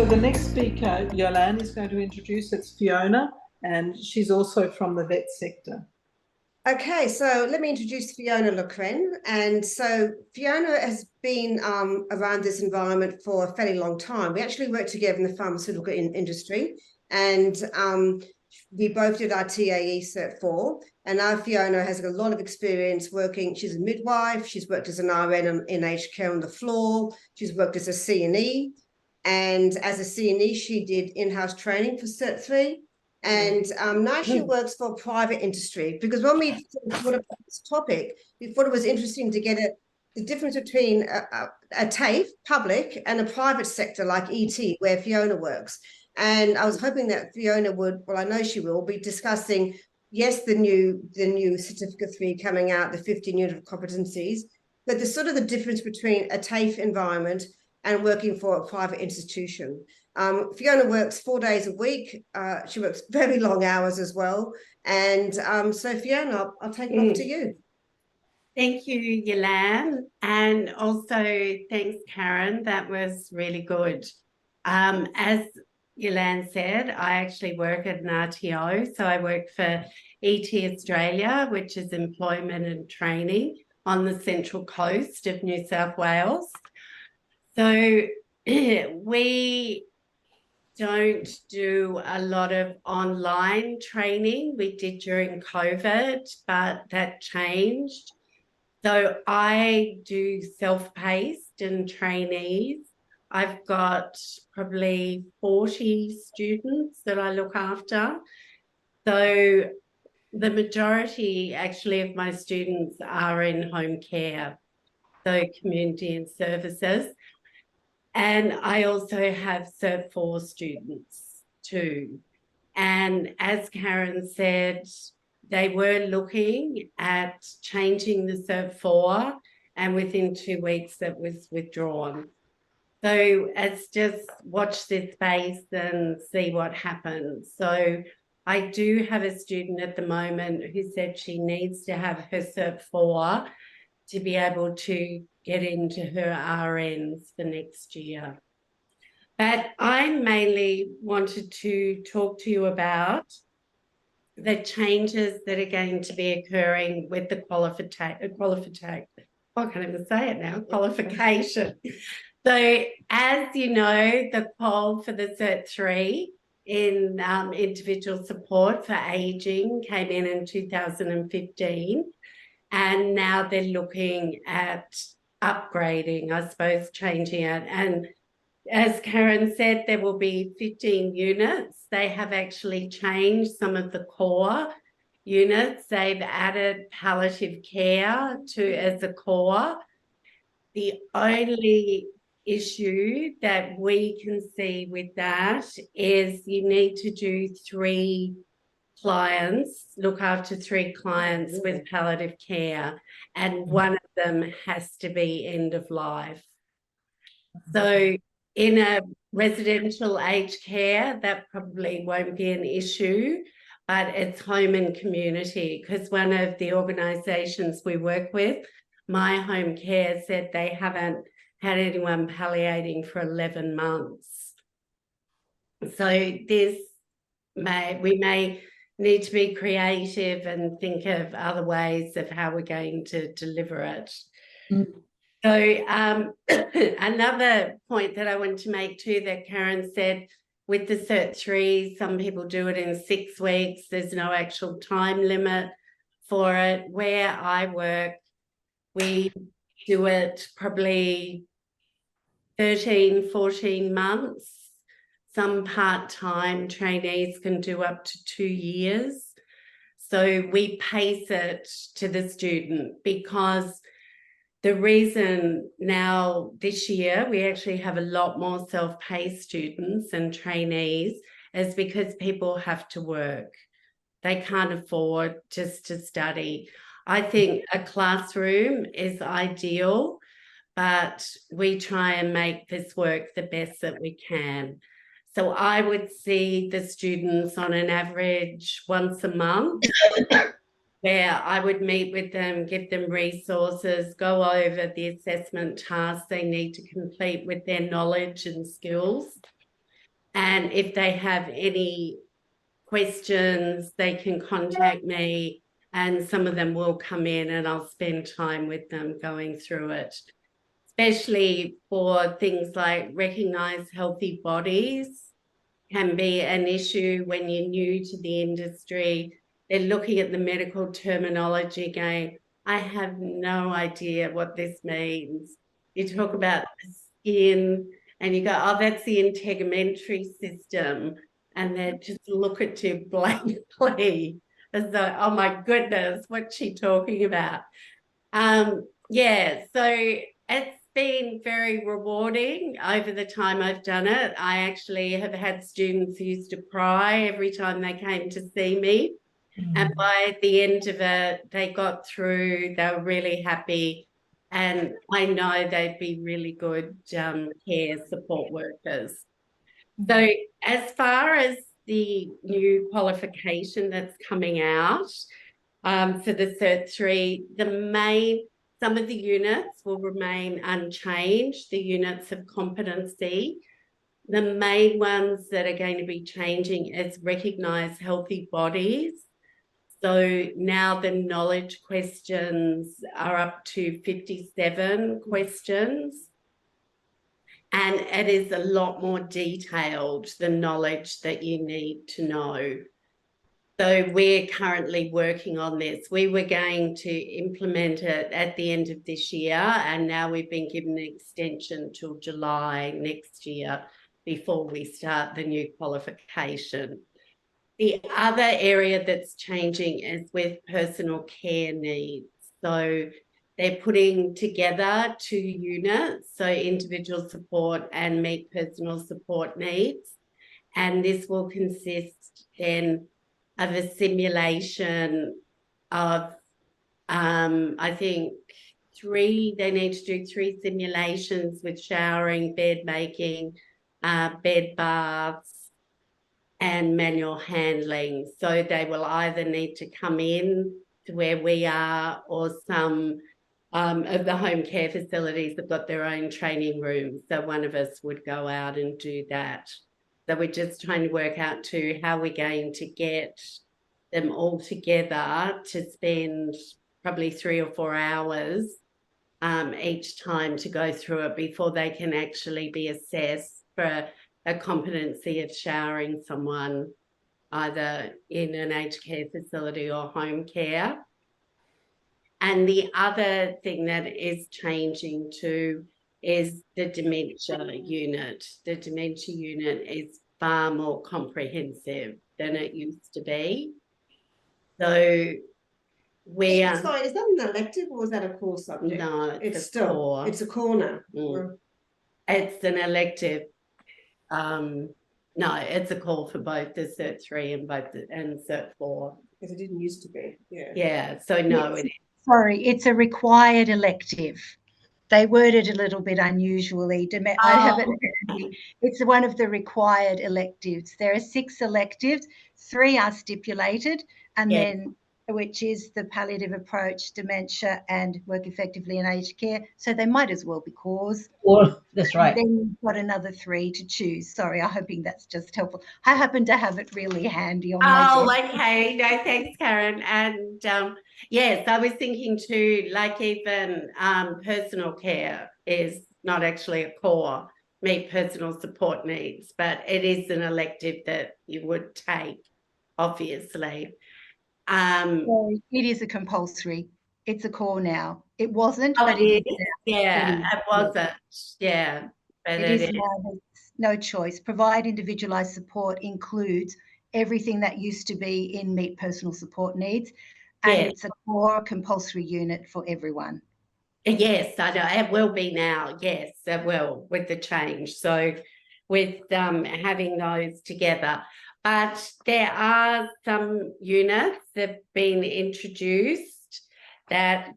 So the next speaker, Yolande, is going to introduce. It's Fiona, and she's also from the vet sector. Okay, so let me introduce Fiona Locren. And so Fiona has been around this environment for a fairly long time. We actually worked together in the pharmaceutical industry, and we both did our TAE Cert 4. And now Fiona has a lot of experience working. She's a midwife. She's worked as an RN in aged care on the floor. She's worked as a CNE. And as a CNE, she did in-house training for Cert 3. And now she works for private industry, because when we thought about this topic, we thought it was interesting to get the difference between a TAFE, public, and a private sector like ET, where Fiona works. And I was hoping that Fiona would, well, I know she will, be discussing, yes, the new Certificate 3 coming out, the 15 unit of competencies, but the sort of the difference between a TAFE environment and working for a private institution. Fiona works 4 days a week. She works very long hours as well. And so Fiona, I'll take it off to you. Thank you, Yolande. And also thanks, Karen. That was really good. As Yolande said, I actually work at an RTO. So I work for ET Australia, which is employment and training on the Central Coast of New South Wales. So we don't do a lot of online training. We did during COVID, but that changed. So I do self-paced and trainees. I've got probably 40 students that I look after. So the majority actually of my students are in home care, so community and services. And I also have Cert 4 students too. And as Karen said, they were looking at changing the Cert 4, and within 2 weeks that was withdrawn. So it's just watch this space and see what happens. So I do have a student at the moment who said she needs to have her Cert 4 to be able to get into her RNs for next year. But I mainly wanted to talk to you about the changes that are going to be occurring with the qualification. I can't even say it now, qualification. So as you know, the call for the Cert 3 in individual support for ageing came in 2015. And now they're looking at upgrading, I suppose, changing it. And as Karen said, there will be 15 units. They have actually changed some of the core units. They've added palliative care as a core. The only issue that we can see with that is you need to do 3 clients, look after 3 clients with palliative care, and one of them has to be end of life. So in a residential aged care, that probably won't be an issue, but it's home and community, because one of the organisations we work with, My Home Care, said they haven't had anyone palliating for 11 months. So we may need to be creative and think of other ways of how we're going to deliver it. So another point that I want to make too that Karen said, with the Cert 3, some people do it in 6 weeks. There's no actual time limit for it. Where I work, we do it probably 13, 14 months. Some part-time trainees can do up to 2 years. So we pace it to the student, because the reason now this year we actually have a lot more self-paced students and trainees is because people have to work. They can't afford just to study. I think a classroom is ideal, but we try and make this work the best that we can. So I would see the students on an average once a month, where I would meet with them, give them resources, go over the assessment tasks they need to complete with their knowledge and skills. And if they have any questions, they can contact me, and some of them will come in and I'll spend time with them going through it, especially for things like recognize healthy bodies can be an issue when you're new to the industry. They're looking at the medical terminology going, I have no idea what this means. You talk about the skin and you go, oh, that's the integumentary system. And they just look at you blankly as though, oh my goodness, what's she talking about? Yeah, so it's been very rewarding over the time I've done it. I actually have had students who used to cry every time they came to see me. And by the end of it, they got through, they were really happy. And I know they'd be really good care support workers. So as far as the new qualification that's coming out for the Cert 3, some of the units will remain unchanged, the units of competency. The main ones that are going to be changing is recognise healthy bodies. So now the knowledge questions are up to 57 questions. And it is a lot more detailed, the knowledge that you need to know. So we're currently working on this. We were going to implement it at the end of this year, and now we've been given an extension till July next year before we start the new qualification. The other area that's changing is with personal care needs. So they're putting together 2 units, so individual support and meet personal support needs. And this will consist then of a simulation of, I think, they need to do 3 simulations with showering, bed making, bed baths, and manual handling. So they will either need to come in to where we are, or some of the home care facilities have got their own training rooms. So one of us would go out and do that. So we're just trying to work out too how we're going to get them all together to spend probably 3 or 4 hours each time to go through it before they can actually be assessed for a competency of showering someone either in an aged care facility or home care. And the other thing that is changing too is the dementia unit. The dementia unit is far more comprehensive than it used to be. So we are... Sorry, is that an elective or is that a core subject? No, it's still core. It's a core now. It's an elective. No, it's a call for both the Cert 3 and Cert 4. Because it didn't used to be. Yeah. Yeah. So no, it is. Sorry, it's a required elective. They worded a little bit unusually. I haven't. It's one of the required electives. There are 6 electives, 3 are stipulated, and then which is the palliative approach, dementia, and work effectively in aged care. So they might as well be cores. Well, that's right. Then you've got another 3 to choose. Sorry, I'm hoping that's just helpful. I happen to have it really handy on my desk. Okay. No, thanks, Karen. And yes, I was thinking too, like even personal care is not actually a core, meet personal support needs, but it is an elective that you would take, obviously. So it is a compulsory. It's a core now. It wasn't, but it is. Yeah, it wasn't. Yeah. But it is now. No choice. Provide individualised support includes everything that used to be in meet personal support needs, and it's a core compulsory unit for everyone. Yes, I know. It will be now. Yes, it will, with the change. So with having those together. But there are some units that have been introduced that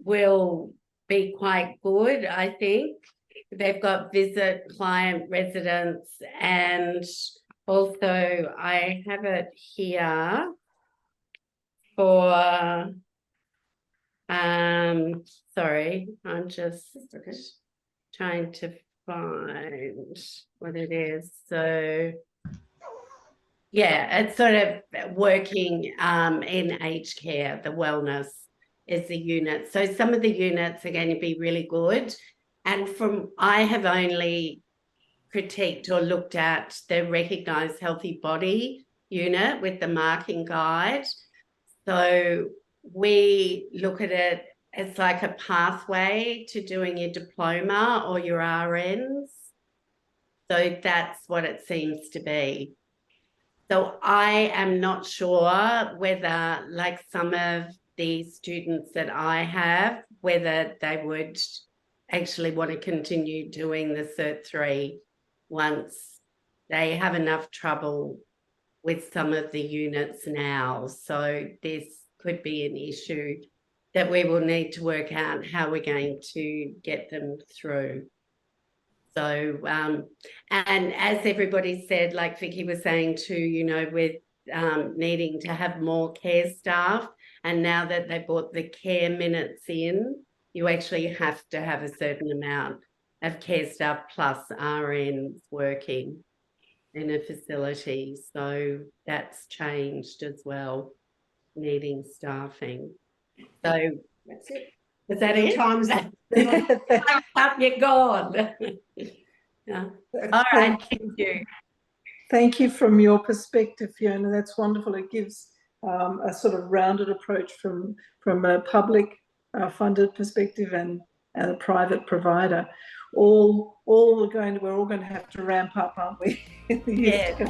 will be quite good, I think. They've got visit, client, residence, and also I have it here for, sorry, I'm just trying to find what it is. So yeah, it's sort of working in aged care. The wellness is the unit. So some of the units are going to be really good. And I have only critiqued or looked at the recognised healthy body unit with the marking guide. So we look at it as like a pathway to doing your diploma or your RNs. So that's what it seems to be. So I am not sure whether, like some of the students that I have, whether they would actually want to continue doing the Cert 3 once they have enough trouble with some of the units now. So this could be an issue that we will need to work out how we're going to get them through. So, and as everybody said, like Vicky was saying too, you know, with needing to have more care staff, and now that they brought the care minutes in, you actually have to have a certain amount of care staff plus RNs working in a facility. So that's changed as well, needing staffing. So That's it. is that it? Times Up, you're gone. Yeah. All right, thank you. Thank you from your perspective, Fiona. That's wonderful. It gives a sort of rounded approach from a public funded perspective and a private provider. We're all going to have to ramp up, aren't we? Yeah.